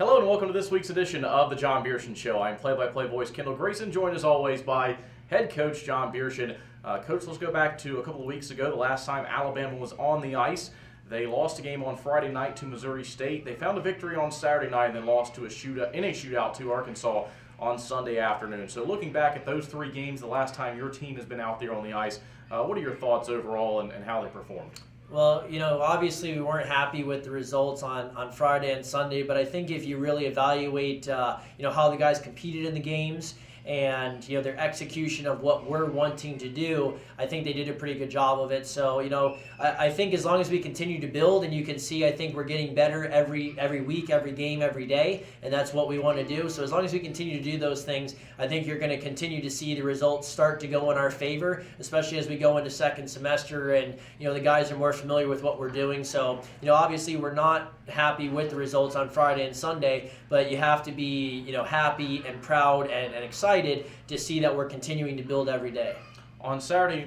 Hello and welcome to this week's edition of the John Bierchen Show. I'm play-by-play voice Kendall Grayson, joined as always by Head Coach John Bierchen. Coach, let's go back to a couple of weeks ago, the last time Alabama was on the ice. They lost a game on Friday night to Missouri State. They found a victory on Saturday night and then lost to a shootout to Arkansas on Sunday afternoon. So looking back at those three games, the last time your team has been out there on the ice, what are your thoughts overall and how they performed? Well, obviously we weren't happy with the results on Friday and Sunday, but I think if you really evaluate, how the guys competed in the games and, their execution of what we're wanting to do, I think they did a pretty good job of it. So, I think as long as we continue to build, and you can see, I think we're getting better every week, every game, every day, and that's what we want to do. So as long as we continue to do those things, I think you're going to continue to see the results start to go in our favor, especially as we go into second semester and, the guys are more familiar with what we're doing. So, obviously we're not happy with the results on Friday and Sunday, but you have to be, happy and proud and excited to see that we're continuing to build every day. On Saturday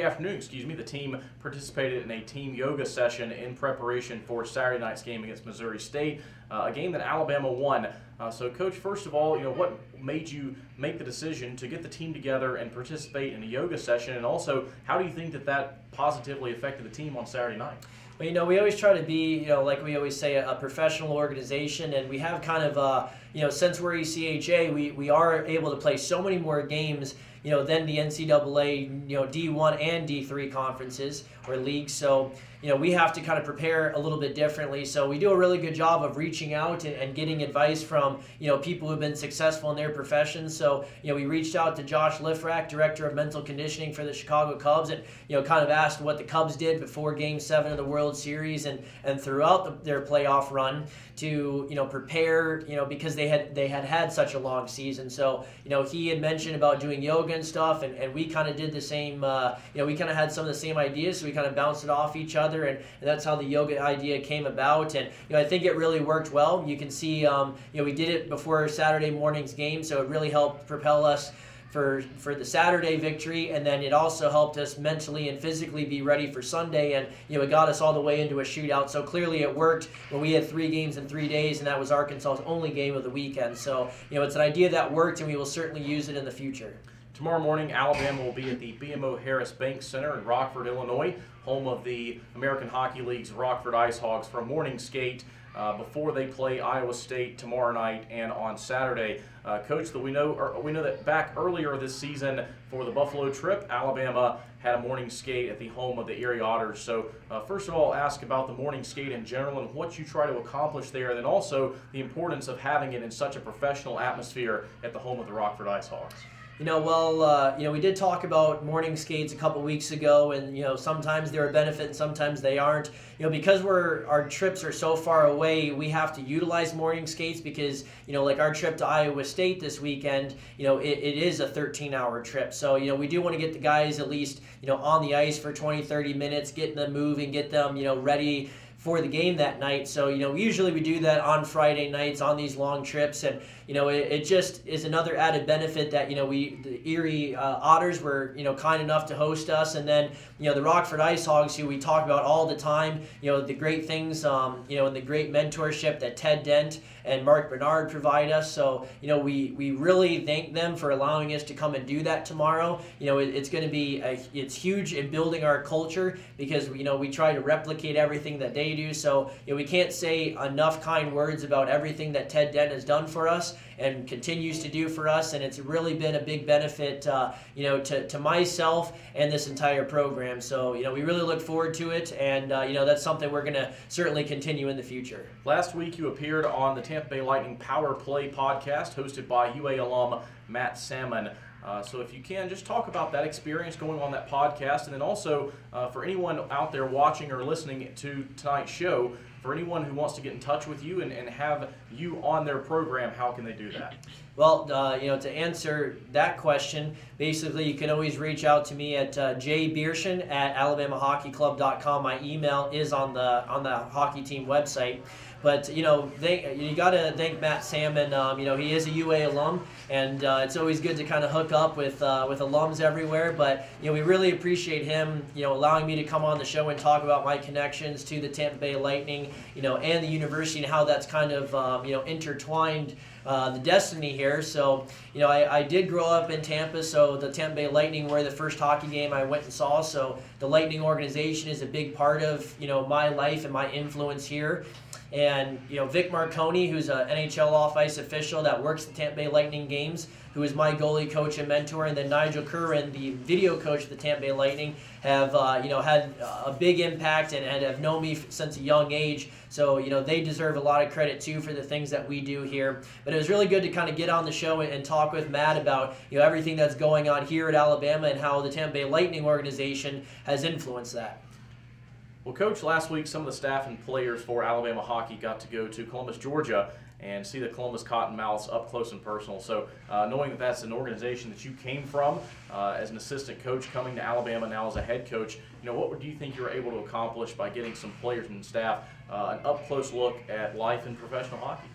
afternoon, the team participated in a team yoga session in preparation for Saturday night's game against Missouri State, a game that Alabama won. So, Coach, first of all, what made you make the decision to get the team together and participate in a yoga session, and also how do you think that positively affected the team on Saturday night? Well, we always try to be, like we always say, a professional organization, and we have kind of, since we're ECHA, we are able to play so many more games, than the NCAA, D1 and D3 conferences or leagues. So, we have to kind of prepare a little bit differently. So we do a really good job of reaching out and getting advice from, people who've been successful in their professions. So, we reached out to Josh Lifrak, Director of Mental Conditioning for the Chicago Cubs, and, kind of asked what the Cubs did before Game 7 of the World Series and throughout their playoff run to, prepare, because they had such a long season. So, he had mentioned about doing yoga and stuff, and we kind of did the same, we kind of had some of the same ideas, so we kind of bounced it off each other, and that's how the yoga idea came about. And I think it really worked well. You can see, we did it before Saturday morning's game, so it really helped propel us for the Saturday victory, and then it also helped us mentally and physically be ready for Sunday, and it got us all the way into a shootout. So clearly it worked when we had 3 games in 3 days, and that was Arkansas's only game of the weekend. So it's an idea that worked, and we will certainly use it in the future. Tomorrow morning, Alabama will be at the BMO Harris Bank Center in Rockford, Illinois, home of the American Hockey League's Rockford Ice Hogs, for a morning skate before they play Iowa State tomorrow night and on Saturday. Coach, we know that back earlier this season for the Buffalo trip, Alabama had a morning skate at the home of the Erie Otters. So first of all, ask about the morning skate in general and what you try to accomplish there, and then also the importance of having it in such a professional atmosphere at the home of the Rockford Ice Hogs. We did talk about morning skates a couple weeks ago, and sometimes they're a benefit and sometimes they aren't. Because our trips are so far away, we have to utilize morning skates because like our trip to Iowa State this weekend, it is a 13-hour trip. So we do want to get the guys at least on the ice for 20-30 minutes, get them moving, get them ready for the game that night. So usually we do that on Friday nights on these long trips, and it just is another added benefit that the Erie Otters were kind enough to host us, and then the Rockford Ice Hogs, who we talk about all the time, the great things and the great mentorship that Ted Dent and Mark Bernard provide us. So we really thank them for allowing us to come and do that tomorrow. It's going to be it's huge in building our culture because we try to replicate everything that they do. So we can't say enough kind words about everything that Ted Dent has done for us and continues to do for us, and it's really been a big benefit to myself and this entire program. So we really look forward to it, and that's something we're going to certainly continue in the future. Last week you appeared on the Tampa Bay Lightning Power Play podcast hosted by UA alum Matt Salmon. So if you can, just talk about that experience going on that podcast, and then also for anyone out there watching or listening to tonight's show, for anyone who wants to get in touch with you and have you on their program, how can they do that? Well, to answer that question, basically you can always reach out to me at jbierchen@alabamahockeyclub.com. My email is on the hockey team website. But you got to thank Matt Salmon. He is a UA alum, and it's always good to kind of hook up with alums everywhere. But we really appreciate him, allowing me to come on the show and talk about my connections to the Tampa Bay Lightning and the university, and how that's kind of, intertwined the destiny here. So, I did grow up in Tampa, so the Tampa Bay Lightning were the first hockey game I went and saw. So the Lightning organization is a big part of, my life and my influence here. And, Vic Marconi, who's an NHL off-ice official that works the Tampa Bay Lightning games, who is my goalie coach and mentor, and then Nigel Curran, the video coach of the Tampa Bay Lightning, have, had a big impact and have known me since a young age. So, they deserve a lot of credit, too, for the things that we do here. But it was really good to kind of get on the show and talk with Matt about, everything that's going on here at Alabama and how the Tampa Bay Lightning organization has influenced that. Well, Coach, last week some of the staff and players for Alabama hockey got to go to Columbus, Georgia, and see the Columbus Cottonmouths up close and personal. So knowing that that's an organization that you came from as an assistant coach coming to Alabama now as a head coach, what do you think you were able to accomplish by getting some players and staff an up-close look at life in professional hockey?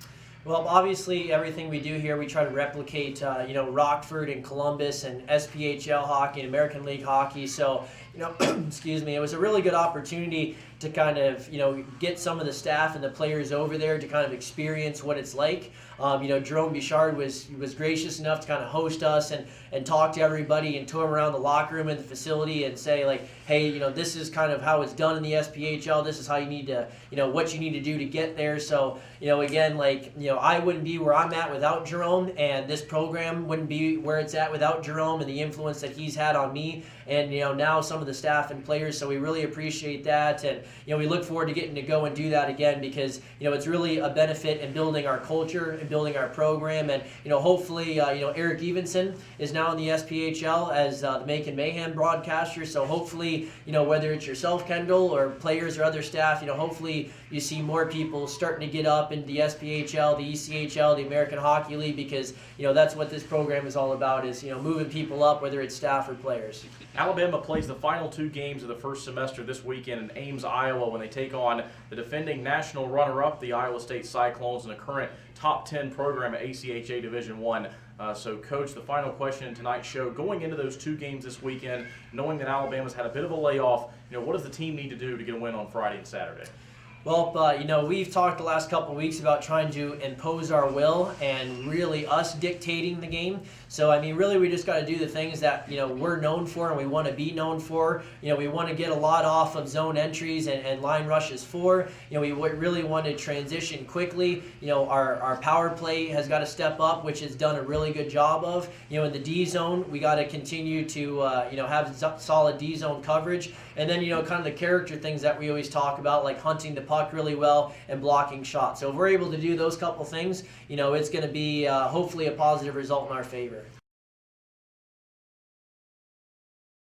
Well, obviously, everything we do here, we try to replicate, Rockford and Columbus and SPHL hockey and American League hockey. So, excuse me, it was a really good opportunity to kind of, get some of the staff and the players over there to kind of experience what it's like. Jerome Bichard was gracious enough to kind of host us and talk to everybody and tour around the locker room and the facility and say, like, hey, this is kind of how it's done in the SPHL. This is how you need to, what you need to do to get there. So, again, I wouldn't be where I'm at without Jerome, and this program wouldn't be where it's at without Jerome and the influence that he's had on me and, now some of the staff and players. So we really appreciate that. And, we look forward to getting to go and do that again because, it's really a benefit in building our culture and building our program. And, hopefully, Eric Evenson is now in the SPHL as the Make and Mayhem broadcaster. So hopefully, whether it's yourself, Kendall, or players or other staff, hopefully you see more people starting to get up into the SPHL, the ECHL, the American Hockey League, because, that's what this program is all about is, moving people up, whether it's staff or players. Alabama plays the final 2 games of the first semester this weekend in Ames, Iowa, when they take on the defending national runner-up, the Iowa State Cyclones, and a current top 10 program at ACHA Division I. So, Coach, the final question in tonight's show, going into those 2 games this weekend, knowing that Alabama's had a bit of a layoff, what does the team need to do to get a win on Friday and Saturday? Well, we've talked the last couple of weeks about trying to impose our will and really us dictating the game. So, really we just got to do the things that, we're known for and we want to be known for. We want to get a lot off of zone entries and line rushes for. We really want to transition quickly. Our power play has got to step up, which it's done a really good job of. In the D zone, we got to continue to, have solid D zone coverage. And then, kind of the character things that we always talk about, like hunting the puck really well and blocking shots. So if we're able to do those couple things, it's going to be hopefully a positive result in our favor.